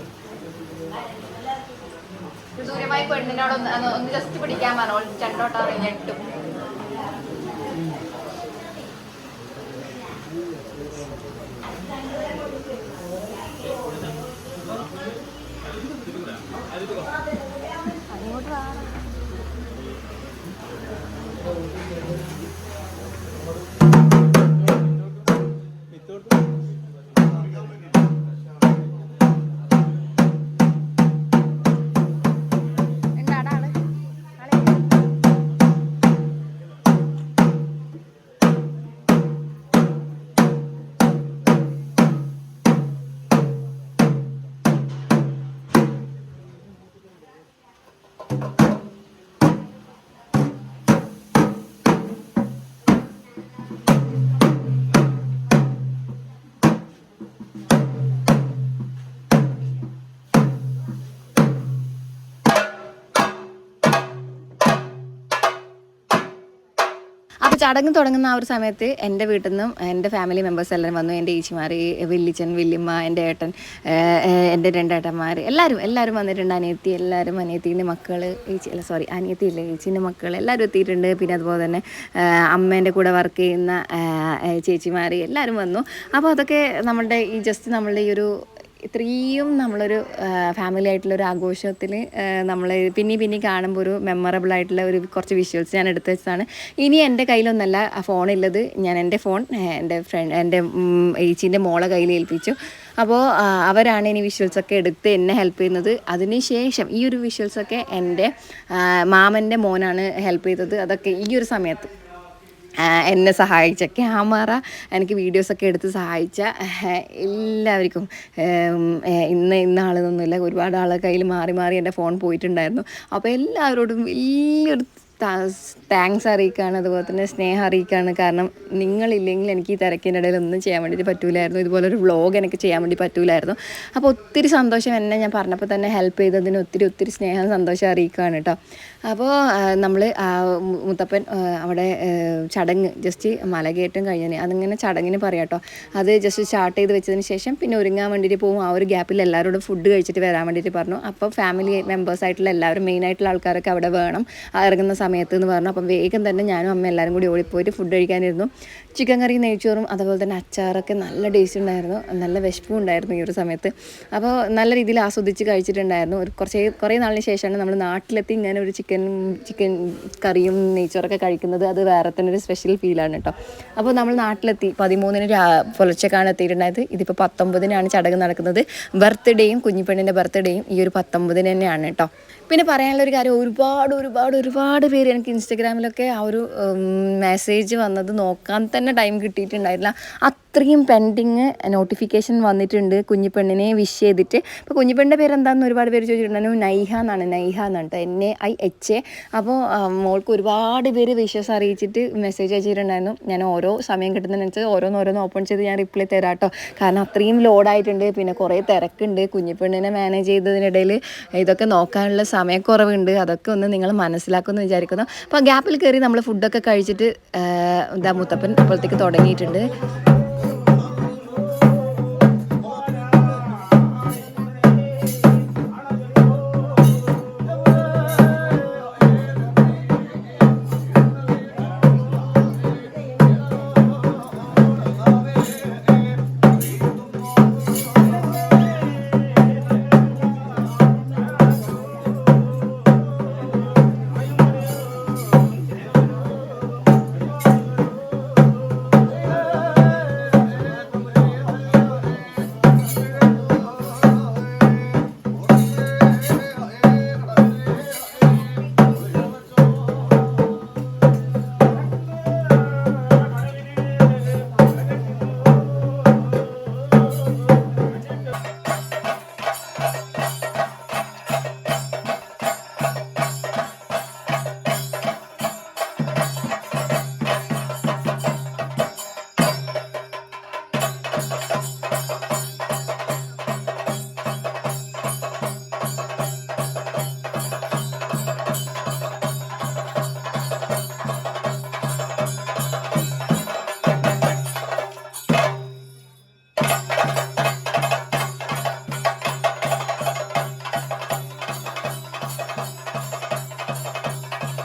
Speaker 2: ദൂരമായി പെണ്ണിനോട് ഒന്ന് ജസ്റ്റ് പിടിക്കാൻ പറഞ്ഞോ, ചെണ്ടോട്ടാ ഞെട്ടും. അപ്പോൾ ചടങ്ങ് തുടങ്ങുന്ന ആ ഒരു സമയത്ത് എൻ്റെ വീട്ടിൽ നിന്നും എൻ്റെ ഫാമിലി മെമ്പേഴ്സ് എല്ലാവരും വന്നു. എൻ്റെ ഏച്ചിമാർ, വല്യച്ഛൻ, വല്യമ്മ, എൻ്റെ ഏട്ടൻ, എൻ്റെ രണ്ടേട്ടന്മാർ, എല്ലാവരും വന്നിട്ടുണ്ട്. അനിയത്തീൻ്റെ മക്കൾ, അനിയത്തിയില്ല, ഏച്ചീൻ്റെ മക്കൾ എല്ലാവരും എത്തിയിട്ടുണ്ട്. പിന്നെ അതുപോലെ തന്നെ അമ്മേൻ്റെ കൂടെ വർക്ക് ചെയ്യുന്ന ചേച്ചിമാർ എല്ലാവരും വന്നു. അപ്പോൾ അതൊക്കെ നമ്മളുടെ നമ്മളുടെ ഈ ഒരു ഇത്രയും നമ്മളൊരു ഫാമിലി ആയിട്ടുള്ളൊരു ആഘോഷത്തിൽ നമ്മൾ പിന്നെ കാണുമ്പോൾ ഒരു മെമ്മറബിൾ ആയിട്ടുള്ള ഒരു കുറച്ച് വിഷ്വൽസ് ഞാൻ എടുത്ത് വെച്ചതാണ്. ഇനി എൻ്റെ കയ്യിലൊന്നല്ല ആ ഫോണുള്ളത്. ഞാൻ എൻ്റെ ഫോൺ എൻ്റെ ഏച്ചീൻ്റെ മോളെ കയ്യിൽ ഏൽപ്പിച്ചു. അപ്പോൾ അവരാണ് ഇനി വിഷ്വൽസൊക്കെ എടുത്ത് എന്നെ ഹെൽപ്പ് ചെയ്യുന്നത്. അതിന് ശേഷം ഈ ഒരു വിഷ്വൽസൊക്കെ എൻ്റെ മാമൻ്റെ മോനാണ് ഹെൽപ്പ് ചെയ്തത്. അതൊക്കെ ഈ ഒരു സമയത്ത് എന്നെ സഹായിച്ച ക്യാമറ എനിക്ക് വീഡിയോസൊക്കെ എടുത്ത് സഹായിച്ച എല്ലാവർക്കും ഇന്നാളെന്നൊന്നുമില്ല, ഒരുപാട് ആളുടെ കയ്യിൽ മാറി എൻ്റെ ഫോൺ പോയിട്ടുണ്ടായിരുന്നു. അപ്പോൾ എല്ലാവരോടും വലിയൊരു താങ്ക്സ് അറിയിക്കുകയാണ്, അതുപോലെ തന്നെ സ്നേഹം അറിയിക്കുകയാണ്. കാരണം നിങ്ങളില്ലെങ്കിൽ എനിക്ക് ഈ തിരക്കിൻ്റെ ഇടയിൽ ഒന്നും ചെയ്യാൻ വേണ്ടിയിട്ട് പറ്റൂലായിരുന്നു. ഇതുപോലൊരു വ്ളോഗ് എനിക്ക് ചെയ്യാൻ വേണ്ടി പറ്റൂലായിരുന്നു. അപ്പോൾ ഒത്തിരി സന്തോഷം എന്നെ ഞാൻ പറഞ്ഞപ്പോൾ തന്നെ ഹെൽപ്പ് ചെയ്തതിന് ഒത്തിരി സ്നേഹം സന്തോഷം അറിയിക്കുകയാണ് കേട്ടോ. അപ്പോൾ നമ്മൾ മുത്തപ്പൻ അവിടെ ചടങ്ങ് ജസ്റ്റ് മലകയറ്റം കഴിഞ്ഞാൽ അതിങ്ങനെ ചടങ്ങിന് പറയാം കേട്ടോ. അത് ജസ്റ്റ് സ്റ്റാർട്ട് ചെയ്ത് വെച്ചതിന് ശേഷം പിന്നെ ഒരുങ്ങാൻ വേണ്ടിയിട്ട് പോകും. ആ ഒരു ഗ്യാപ്പിൽ എല്ലാവരോടും ഫുഡ് കഴിച്ചിട്ട് വരാൻ വേണ്ടിയിട്ട് പറഞ്ഞു. അപ്പോൾ ഫാമിലി മെമ്പേഴ്സായിട്ടുള്ള എല്ലാവരും മെയിനായിട്ടുള്ള ആൾക്കാരൊക്കെ അവിടെ വേണം ഇറങ്ങുന്ന സമയത്ത് എന്ന് പറഞ്ഞു. അപ്പം വേഗം തന്നെ ഞാനും അമ്മ എല്ലാവരും കൂടി ഓടിപ്പോയിട്ട് ഫുഡ് കഴിക്കാനിരുന്നു. ചിക്കൻ കറി, നെയ്ച്ചോറും അതുപോലെ തന്നെ അച്ചാറൊക്കെ നല്ല ടേസ്റ്റ് ഉണ്ടായിരുന്നു. നല്ല വിശപ്പും ഉണ്ടായിരുന്നു ഈ ഒരു സമയത്ത്. അപ്പോൾ നല്ല രീതിയിൽ ആസ്വദിച്ച് കഴിച്ചിട്ടുണ്ടായിരുന്നു. കുറേ നാളിന് ശേഷമാണ് നമ്മൾ നാട്ടിലെത്തി ഇങ്ങനെ ഒരു ചിക്കൻ കറിയും നെയ്ച്ചോറൊക്കെ കഴിക്കുന്നത്. അത് വേറെ തന്നെ ഒരു സ്പെഷ്യൽ ഫീലാണ് കേട്ടോ. അപ്പോൾ നമ്മൾ നാട്ടിലെത്തി 13-ന് പുലർച്ചക്കാണ് എത്തിയിട്ടുണ്ടായത്. ഇതിപ്പോൾ 19-നാണ് ചടങ്ങ് നടക്കുന്നത്. ബർത്ത്ഡേയും കുഞ്ഞിപ്പെണ്ണിൻ്റെ ബർത്ത്ഡേയും ഈ ഒരു 19-ന് തന്നെയാണ് കേട്ടോ. പിന്നെ പറയാനുള്ളൊരു കാര്യം, ഒരുപാട് പേര് എനിക്ക് ഇൻസ്റ്റഗ്രാമിലൊക്കെ ആ ഒരു മെസ്സേജ് വന്നത് നോക്കാൻ തന്നെ ടൈം കിട്ടിയിട്ടുണ്ടായിരുന്നില്ല. അത്രയും പെൻഡിങ് നോട്ടിഫിക്കേഷൻ വന്നിട്ടുണ്ട് കുഞ്ഞിപ്പെണ്ണിനെ വിഷ് ചെയ്തിട്ട്. അപ്പോൾ കുഞ്ഞിപ്പെണ്ണിൻ്റെ പേര് എന്താണെന്ന് ഒരുപാട് പേര് ചോദിച്ചിട്ടുണ്ടായിരുന്നു. നൈഹ എന്നാണ് കേട്ടോ, NAIHA. അപ്പോൾ മോൾക്ക് ഒരുപാട് പേര് വിഷസ് അറിയിച്ചിട്ട് മെസ്സേജ് അയച്ചിട്ടുണ്ടായിരുന്നു. ഞാൻ ഓരോ സമയം കിട്ടുന്നതിനനുസരിച്ച് ഓരോന്ന് ഓപ്പൺ ചെയ്ത് ഞാൻ റിപ്ലൈ തരാം കേട്ടോ. കാരണം അത്രയും ലോഡായിട്ടുണ്ട്. പിന്നെ കുറേ തിരക്കുണ്ട്. കുഞ്ഞിപ്പെണ്ണിനെ മാനേജ് ചെയ്തതിനിടയിൽ ഇതൊക്കെ നോക്കാനുള്ള സമയക്കുറവുണ്ട്. അതൊക്കെ ഒന്ന് നിങ്ങൾ മനസ്സിലാക്കുമെന്ന് വിചാരിക്കുന്നു. അപ്പോൾ ഗ്യാപ്പിൽ കയറി നമ്മൾ ഫുഡൊക്കെ കഴിച്ചിട്ട് മുത്തപ്പൻ അപ്പോഴത്തേക്ക് തുടങ്ങിയിട്ടുണ്ട്.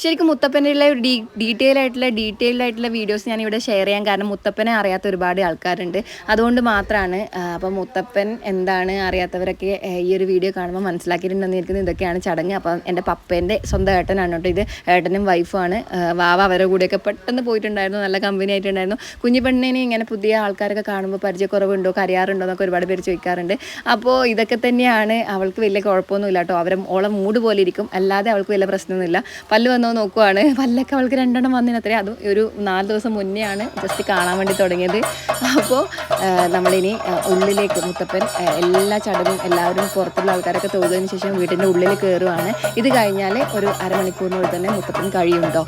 Speaker 2: ശരിക്കും മുത്തപ്പൻ്റെ ഡീറ്റെയിൽഡ് ആയിട്ടുള്ള വീഡിയോസ് ഞാൻ ഇവിടെ ഷെയർ ചെയ്യാൻ കാരണം മുത്തപ്പനെ അറിയാത്ത ഒരുപാട് ആൾക്കാരുണ്ട്, അതുകൊണ്ട് മാത്രമാണ്. അപ്പം മുത്തപ്പൻ എന്താണ് അറിയാത്തവരൊക്കെ ഈ ഒരു വീഡിയോ കാണുമ്പോൾ മനസ്സിലാക്കിയിട്ടുണ്ടെന്ന് ഇരിക്കുന്നത്. ഇതൊക്കെയാണ് ചടങ്ങ്. അപ്പം എൻ്റെ പപ്പേൻ്റെ സ്വന്തം ഏട്ടനാണ് കേട്ടോ ഇത്. ഏട്ടനും വൈഫുമാണ്. വാവ അവരുടെ കൂടെയൊക്കെ പെട്ടെന്ന് പോയിട്ടുണ്ടായിരുന്നു, നല്ല കമ്പനി ആയിട്ടുണ്ടായിരുന്നു. കുഞ്ഞിപ്പെണ്ണിനെ ഇങ്ങനെ പുതിയ ആൾക്കാരൊക്കെ കാണുമ്പോൾ പരിചയക്കുറവുണ്ടോ, കരയാറുണ്ടോ എന്നൊക്കെ ഒരുപാട് പേര് ചോദിക്കാറുണ്ട്. അപ്പോൾ ഇതൊക്കെ തന്നെയാണ്. അവൾക്ക് വലിയ കുഴപ്പമൊന്നുമില്ല കേട്ടോ. ഓളെ മൂഡ് പോലെ ഇരിക്കും, അല്ലാതെ അവൾക്ക് വലിയ പ്രശ്നമൊന്നുമില്ല. പല്ല് വന്നോ നോക്കുവാണ്. പല്ലൊക്കെ അവൾക്ക് 2 എണ്ണം വന്നതിനത്രേ. അതും ഒരു 4 ദിവസം മുന്നെയാണ് ജസ്റ്റ് കാണാൻ വേണ്ടി തുടങ്ങിയത്. അപ്പോൾ നമ്മളിനി ഉള്ളിലേക്ക് മുത്തപ്പൻ എല്ലാ ചടങ്ങും എല്ലാവരും പുറത്തുള്ള ആൾക്കാരൊക്കെ തൊഴുതിന് ശേഷം വീട്ടിൻ്റെ ഉള്ളിൽ കയറുവാണ്. ഇത് കഴിഞ്ഞാൽ ഒരു അരമണിക്കൂറിനുള്ളിൽ തന്നെ മുത്തപ്പൻ കഴിയുണ്ടോ.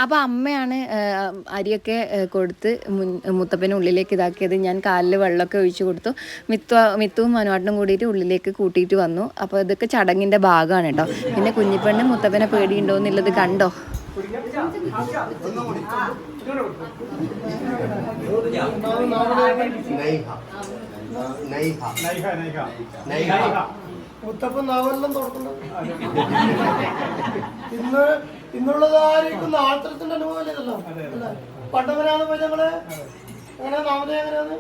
Speaker 2: അപ്പോൾ അമ്മയാണ് അരിയൊക്കെ കൊടുത്ത് മുത്തപ്പൻ്റെ ഉള്ളിലേക്ക് ഇതാക്കിയത്. ഞാൻ കാലിൽ വെള്ളമൊക്കെ ഒഴിച്ചു കൊടുത്തു. മിത്തുവും മനുവാട്ടിനും കൂടിയിട്ട് ഉള്ളിലേക്ക് കൂട്ടിയിട്ട് വന്നു. അപ്പോൾ ഇതൊക്കെ ചടങ്ങിൻ്റെ ഭാഗമാണ് കേട്ടോ. പിന്നെ കുഞ്ഞിപ്പെണ്ണ് മുത്തപ്പനെ പേടിയുണ്ടോ എന്നുള്ളത് കണ്ടോ.
Speaker 4: മുത്തപ്പൻ നാവെല്ലാം തുറക്കുന്നത് ഇന്നുള്ളതായിരിക്കും ആൾത്തരത്തിന്റെ അനുഭവം ഇല്ലല്ലോ. പണ്ടവരാണ് പോയി ഞങ്ങള് എങ്ങനെ നാമതേ എങ്ങനെയാണ്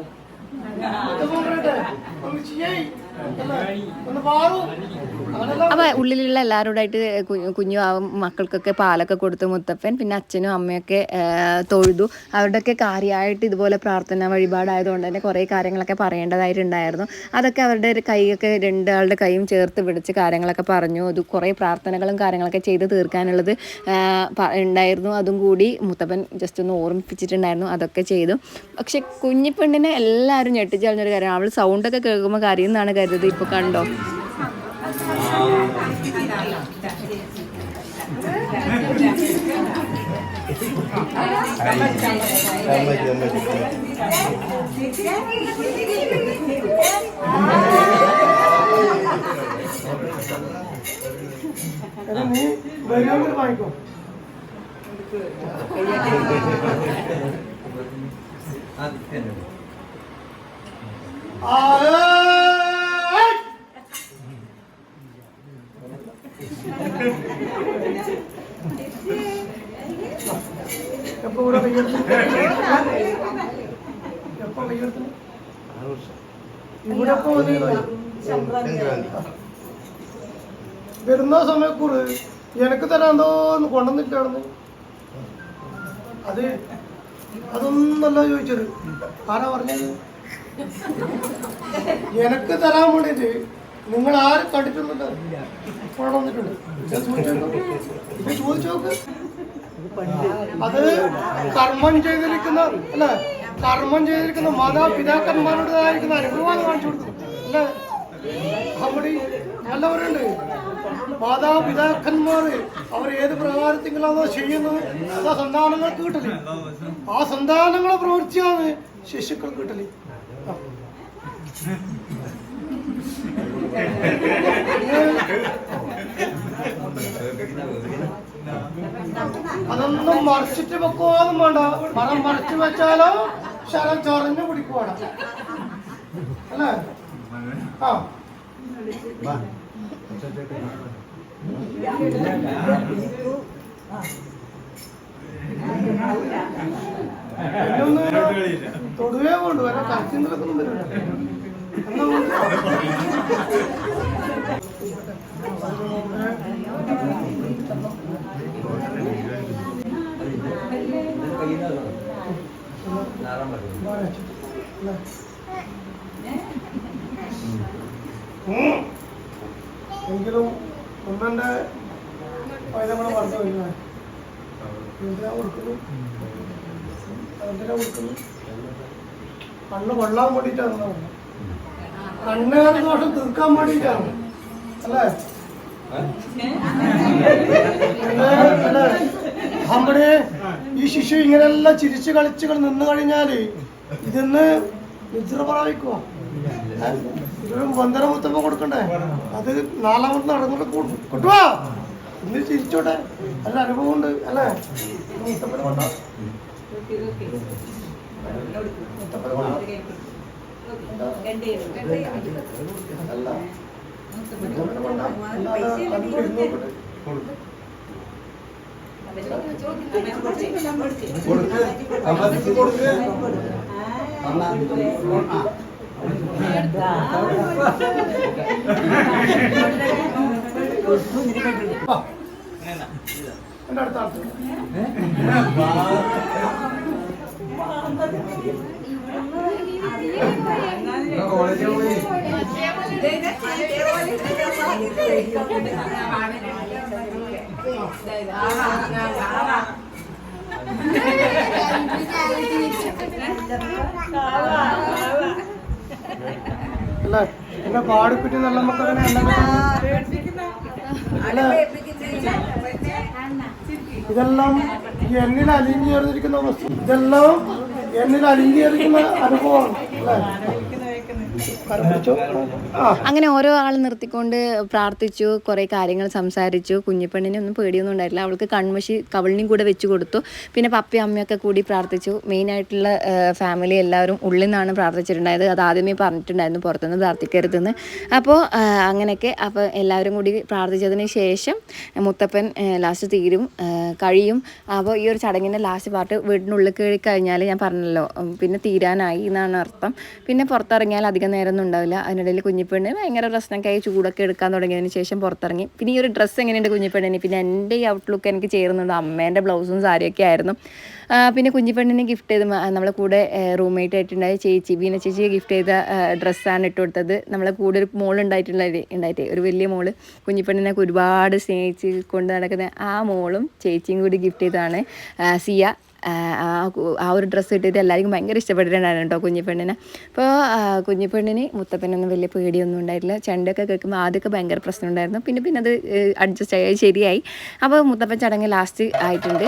Speaker 2: അപ്പോൾ ഉള്ളിലുള്ള എല്ലാവരോടായിട്ട് കുഞ്ഞു മക്കൾക്കൊക്കെ പാലൊക്കെ കൊടുത്തു മുത്തപ്പൻ. പിന്നെ അച്ഛനും അമ്മയൊക്കെ തൊഴുതു. അവരുടെയൊക്കെ കാര്യമായിട്ട് ഇതുപോലെ പ്രാർത്ഥന വഴിപാടായതുകൊണ്ട് തന്നെ കുറേ കാര്യങ്ങളൊക്കെ പറയേണ്ടതായിട്ടുണ്ടായിരുന്നു. അതൊക്കെ അവരുടെ കൈയൊക്കെ 2 ആളുടെ കൈയും ചേർത്ത് പിടിച്ച് കാര്യങ്ങളൊക്കെ പറഞ്ഞു. അത് കുറേ പ്രാർത്ഥനകളും കാര്യങ്ങളൊക്കെ ചെയ്ത് തീർക്കാനുള്ളത് ഉണ്ടായിരുന്നു. അതും കൂടി മുത്തപ്പൻ ജസ്റ്റ് ഒന്ന് ഓർമ്മിപ്പിച്ചിട്ടുണ്ടായിരുന്നു. അതൊക്കെ ചെയ്തു. പക്ഷെ കുഞ്ഞിപ്പെണ്ണിനെ എല്ലാവരും ഞെട്ടിച്ച് കളഞ്ഞൊരു കാര്യം, അവൾ സൗണ്ടൊക്കെ കേൾക്കുമ്പോൾ കരയുന്നതാണ് കരുതത്. ഇപ്പോൾ കണ്ടോ.
Speaker 4: നീ വരുമെങ്കിൽ വാങ്ങിക്കോ. എപ്പോ ഇവിടെ വരുന്ന സമയക്കൂട് എനക്ക് തരാന്തോന്ന് കൊണ്ടുവന്നിട്ടാണെന്ന് അതൊന്നല്ല ചോദിച്ചത്. ആരാ പറഞ്ഞത്? എനക്ക് തരാൻ വേണ്ടിട്ട് നിങ്ങൾ ആരും കണ്ടിട്ടുണ്ടോ? കൊണ്ടുവന്നിട്ടുണ്ട്. ഇത് ചോദിച്ചു നോക്ക്. അത് കർമ്മം ചെയ്തിരിക്കുന്ന അല്ലെ, കർമ്മം ചെയ്തിരിക്കുന്ന മാതാപിതാക്കന്മാരുടേതായിരിക്കുന്ന അനുഭവമാണ് കാണിച്ചു കൊടുക്കുന്നത് അല്ലേ. അവിടെ നല്ലവരുണ്ട്. മാതാപിതാക്കന്മാർ അവർ ഏത് പ്രകാരത്തിലാണോ ചെയ്യുന്നത് അതാ സന്താനങ്ങൾക്ക് കിട്ടല്. ആ സന്താനങ്ങളെ പ്രവൃത്തിയാണ് ശിശുക്കൾ കിട്ടല്. അതൊന്നും മറിച്ചിട്ട് വെക്കുവാന്നും വേണ്ട. മരം മറിച്ച് വെച്ചാലോ ശരം ചൊറഞ്ഞു പിടിക്കുവാണ് അല്ലേ. ആ തൊടുവേ കൊണ്ട് വരാൻ കരച്ചിലൊന്നും വരില്ല. എങ്കിലും ഒന്നെ പൈതങ്ങളെ പറഞ്ഞു വരുന്ന എന്തിനാ കൊടുക്കുന്നു, എന്തിനാ കൊടുക്കുന്നു? കണ്ണ് കൊള്ളാൻ വേണ്ടിയിട്ടാണ്, കണ്ണുകാല ദോഷം തീർക്കാൻ വേണ്ടിയിട്ടാണ് അല്ലേ. നമ്മുടെ ഈ ശിശു ഇങ്ങനെല്ലാം ചിരിച്ചു കളിച്ചുകൾ നിന്ന് കഴിഞ്ഞാല് ഇതിന്ന് നിദ്ര പ്രാപിക്കുക. ഇതൊരു വന്ദന മുത്തപ്പ കൊടുക്കണ്ടേ, അത് 4ാമത്തെ നടന്നിട്ട് കിട്ടുവാ. ഇന്ന് ചിരിച്ചോട്ടെ, നല്ല അനുഭവം ഉണ്ട് അല്ലേ? മുത്തപ്പനെ കൊണ്ടോ മുത്തപ്പനെ കൊണ്ടോ അല്ല മുത്തപ്പനെ കൊണ്ടോ എന്റെ അടുത്ത ആൾക്ക് അല്ല എന്നെ പാടിപ്പിട്ട് നല്ല മക്കളെ ഇതെല്ലാം എന്നിൽ അലിഞ്ഞു ചേർന്നിരിക്കുന്ന വസ്തു, ഇതെല്ലാം എന്നിൽ അലിഞ്ഞു ചേർക്കുന്ന അനുഭവമാണ് അല്ലേ?
Speaker 2: അങ്ങനെ ഓരോ ആൾ നിർത്തിക്കൊണ്ട് പ്രാർത്ഥിച്ചു, കുറേ കാര്യങ്ങൾ സംസാരിച്ചു. കുഞ്ഞിപ്പെണ്ണിനെ ഒന്നും പേടിയൊന്നും ഉണ്ടായില്ല. അവൾക്ക് കൺമഷി കവളിനും കൂടെ വെച്ച് കൊടുത്തു. പിന്നെ പപ്പയും അമ്മയൊക്കെ കൂടി പ്രാർത്ഥിച്ചു. മെയിനായിട്ടുള്ള ഫാമിലി എല്ലാവരും ഉള്ളിൽ നിന്നാണ് പ്രാർത്ഥിച്ചിട്ടുണ്ടായത്. അത് ആദ്യമേ പറഞ്ഞിട്ടുണ്ടായിരുന്നു പുറത്തുനിന്ന് പ്രാർത്ഥിക്കരുതെന്ന്. അപ്പോൾ അങ്ങനെയൊക്കെ അപ്പോൾ എല്ലാവരും കൂടി പ്രാർത്ഥിച്ചതിന് ശേഷം മുത്തപ്പൻ ലാസ്റ്റ് തീരും കഴിയും. അപ്പോൾ ഈ ഒരു ചടങ്ങിൻ്റെ ലാസ്റ്റ് പാർട്ട് വീടിനുള്ളിൽ കയറി കഴിഞ്ഞാൽ ഞാൻ പറഞ്ഞല്ലോ പിന്നെ തീരാനായി എന്നാണ് അർത്ഥം. പിന്നെ പുറത്തിറങ്ങിയാൽ അധികം നേരം ഒന്നും ഉണ്ടാവില്ല. അതിനിടയിൽ കുഞ്ഞിപ്പെണ്ണ് ഭയങ്കര പ്രശ്നമൊക്കെ ആയി ചൂടൊക്കെ എടുക്കാൻ തുടങ്ങിയതിന് ശേഷം പുറത്തിറങ്ങി. പിന്നെ ഈ ഒരു ഡ്രസ്സ് എങ്ങനെയുണ്ട് കുഞ്ഞിപ്പെണ്ണിന്? പിന്നെ എൻ്റെ ഈ ഔട്ട്ലുക്ക് എനിക്ക് ചേരുന്നുണ്ട്. അമ്മേൻ്റെ ബ്ലൗസും സാരിയൊക്കെ ആയിരുന്നു. പിന്നെ കുഞ്ഞിപ്പെണ്ണിന് ഗിഫ്റ്റ് ചെയ്ത് നമ്മളെ കൂടെ റൂംമേറ്റ് ആയിട്ടുണ്ടായ ചേച്ചി ബീന ചേച്ചിയെ ഗിഫ്റ്റ് ചെയ്ത ഡ്രസ്സാണ് ഇട്ട് കൊടുത്തത്. നമ്മളെ കൂടെ ഒരു മോൾ ഉണ്ടായിട്ട് ഒരു വലിയ മോള് കുഞ്ഞിപ്പെണ്ണിനൊക്കെ ഒരുപാട് സ്നേഹിച്ച് കൊണ്ട് നടക്കുന്ന ആ മോളും ചേച്ചിയും കൂടി ഗിഫ്റ്റ് ചെയ്തതാണ് സിയ. ആ ഒരു ഡ്രസ്സ് ഇട്ടിട്ട് എല്ലാവർക്കും ഭയങ്കര ഇഷ്ടപ്പെട്ടിട്ടുണ്ടായിരുന്നു കേട്ടോ കുഞ്ഞിപ്പെണ്ണിനെ. അപ്പോൾ കുഞ്ഞിപ്പെണ്ണിന് മുത്തപ്പനൊന്നും വലിയ പേടിയൊന്നും ഉണ്ടായിട്ടില്ല. ചെണ്ടൊക്കെ കേൾക്കുമ്പോൾ ആദ്യമൊക്കെ ഭയങ്കര പ്രശ്നം ഉണ്ടായിരുന്നു. പിന്നെ അത് അഡ്ജസ്റ്റ് ആയി ശരിയായി. അപ്പോൾ മുത്തപ്പൻ ചടങ്ങ് ലാസ്റ്റ് ആയിട്ടുണ്ട്.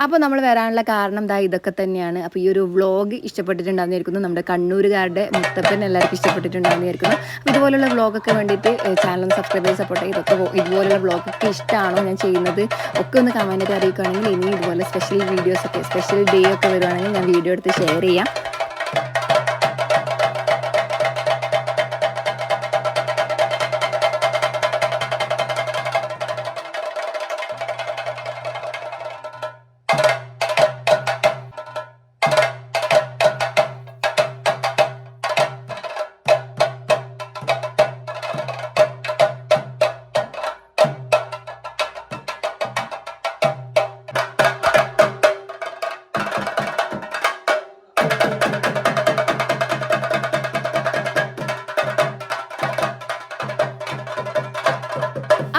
Speaker 2: അപ്പോൾ നമ്മൾ വരാനുള്ള കാരണം ഇതൊക്കെ തന്നെയാണ്. അപ്പോൾ ഈ ഒരു വ്ളോഗ് ഇഷ്ടപ്പെട്ടിട്ടുണ്ടാകുന്നതായിരിക്കുന്നു. നമ്മുടെ കണ്ണൂരുകാരുടെ മുത്തപ്പൻ എല്ലാവർക്കും ഇഷ്ടപ്പെട്ടിട്ടുണ്ടാകുന്നതായിരിക്കുന്നു. അപ്പോൾ ഇതുപോലുള്ള വ്ളോഗൊക്കെ വേണ്ടിയിട്ട് ചാനൽ സബ്സ്ക്രൈബ് ചെയ്ത് സപ്പോർട്ട് ചെയ്ത് ഇതുപോലുള്ള വ്ളോഗൊക്കെ ഇഷ്ടമാണോ ഞാൻ ചെയ്യുന്നത് ഒക്കെ ഒന്ന് കമൻറ്റായിട്ട് അറിയിക്കുകയാണെങ്കിൽ ഇനി ഇതുപോലെ സ്പെഷ്യൽ വീഡിയോസൊക്കെ സ്പെഷ്യൽ ഡേ ഒക്കെ വരുവാണെങ്കിൽ ഞാൻ വീഡിയോ എടുത്ത് ഷെയർ ചെയ്യാം.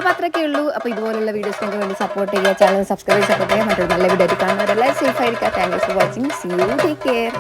Speaker 2: അത്രയൊക്കെ ഉള്ളൂ. അപ്പോൾ ഇതുപോലുള്ള വീഡിയോസിനൊക്കെ വേണ്ടി സപ്പോർട്ട് ചെയ്യുക, ചാനൽ സബ്സ്ക്രൈബ് സപ്പോർട്ട് ചെയ്യുക. മറ്റൊരു നല്ല വീഡിയോ ആയിട്ട് കാണുന്നവരെല്ലാം സേഫ് ആയിരിക്കുക. Thank you for watching. See you, take care.